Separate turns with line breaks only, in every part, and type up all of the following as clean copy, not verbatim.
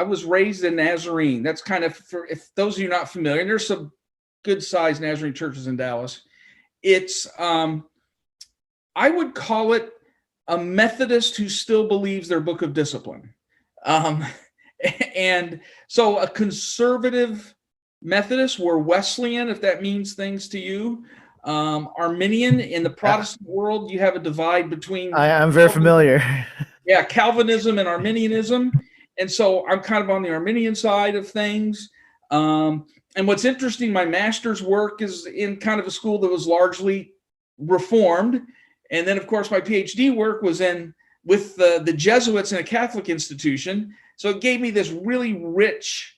I was raised in Nazarene. That's kind of, for if those of you not familiar, and there's some good sized Nazarene churches in Dallas. It's I would call it a Methodist who still believes their book of discipline. Um, and so a conservative Methodist, we're Wesleyan, if that means things to you. Arminian, in the Protestant world, you have a divide between
I'm very familiar.
Calvinism and Arminianism. And so I'm kind of on the Arminian side of things. And what's interesting, my master's work is in kind of a school that was largely Reformed. And then, of course, my PhD work was in with the Jesuits in a Catholic institution. So it gave me this really rich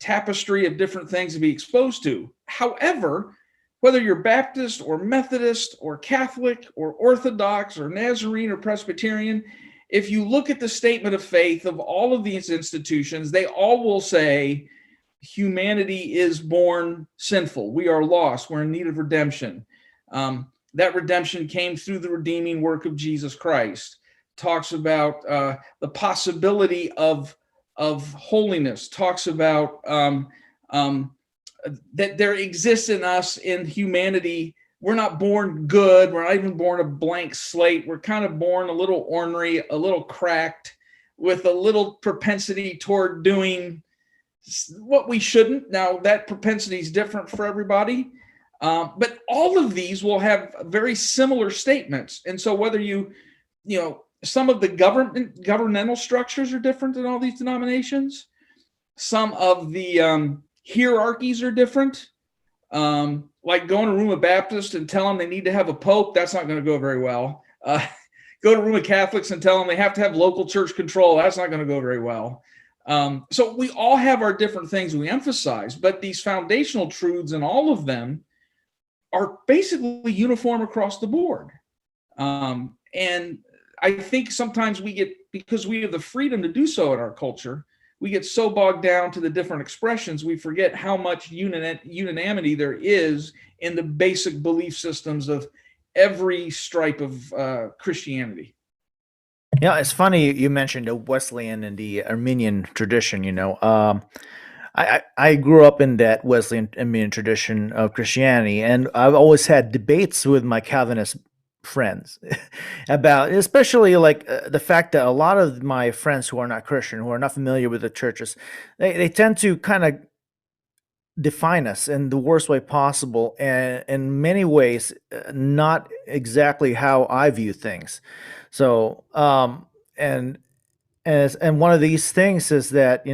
tapestry of different things to be exposed to. However, whether you're Baptist or Methodist or Catholic or Orthodox or Nazarene or Presbyterian, if you look at the statement of faith of all of these institutions, they all will say humanity is born sinful. We are lost. We're in need of redemption. That redemption came through the redeeming work of Jesus Christ. Talks about the possibility of holiness. Talks about that there exists in us, in humanity. We're not born good. We're not even born a blank slate. We're kind of born a little ornery, a little cracked, with a little propensity toward doing what we shouldn't. Now, that propensity is different for everybody. But all of these will have very similar statements. And so whether some of the governmental structures are different in all these denominations. Some of the hierarchies are different. Like going to Roma Baptist and tell them they need to have a pope, that's not going to go very well. Go to Roma Catholics and tell them they have to have local church control, that's not going to go very well. So we all have our different things we emphasize, but these foundational truths and all of them are basically uniform across the board. And I think sometimes because we have the freedom to do so in our culture, we get so bogged down to the different expressions, we forget how much unanimity there is in the basic belief systems of every stripe of Christianity.
Yeah, it's funny you mentioned the Wesleyan and the Arminian tradition. I grew up in that Wesleyan Arminian tradition of Christianity, and I've always had debates with my Calvinist friends about, especially like the fact that a lot of my friends who are not Christian, who are not familiar with the churches, they tend to kind of define us in the worst way possible, and in many ways, not exactly how I view things. So, and one of these things is that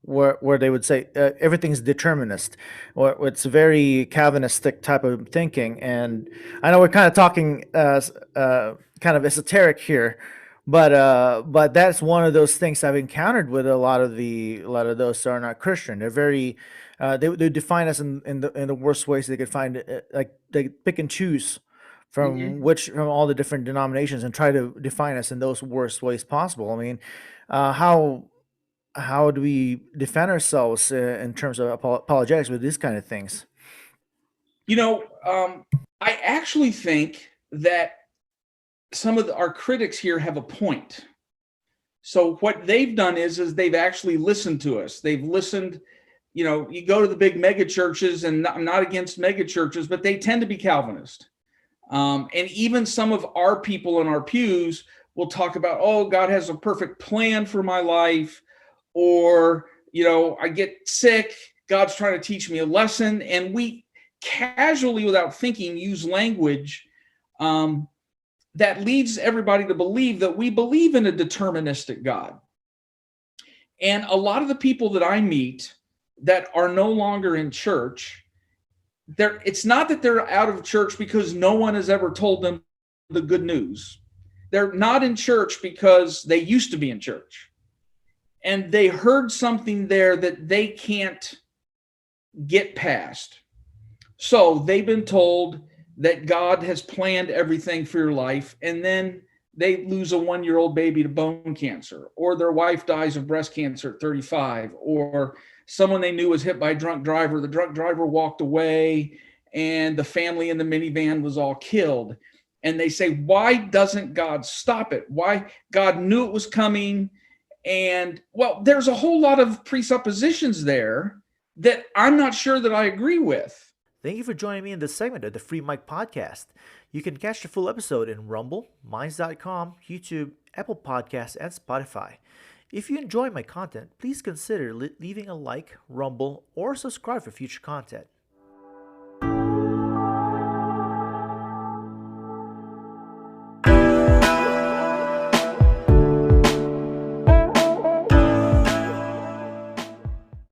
where they would say everything's determinist, or it's very Calvinistic type of thinking. And I know we're kind of talking kind of esoteric here, but that's one of those things I've encountered with a lot of those that are not Christian. They're very they define us in the worst ways they could find. Like they pick and choose from all the different denominations and try to define us in those worst ways possible. I mean, how do we defend ourselves in terms of apologetics with these kind of things?
I actually think that some of our critics here have a point. So what they've done is they've actually listened to us. They've listened. You go to the big mega churches, and I'm not against mega churches, but they tend to be Calvinist. And even some of our people in our pews will talk about, oh, God has a perfect plan for my life. Or, I get sick, God's trying to teach me a lesson. And we casually, without thinking, use language that leads everybody to believe that we believe in a deterministic God. And a lot of the people that I meet that are no longer in church, it's not that they're out of church because no one has ever told them the good news. They're not in church because they used to be in church. And they heard something there that they can't get past. So they've been told that God has planned everything for your life, and then they lose a 1-year-old baby to bone cancer, or their wife dies of breast cancer at 35, or someone they knew was hit by a drunk driver. The drunk driver walked away, and the family in the minivan was all killed. And they say, why doesn't God stop it? Why? God knew it was coming. And well, there's a whole lot of presuppositions there that I'm not sure that I agree with.
Thank you for joining me in this segment of the Free Mike Podcast. You can catch the full episode in Rumble, Minds.com, YouTube, Apple Podcasts, and Spotify. If you enjoy my content, please consider leaving a like, Rumble, or subscribe for future content.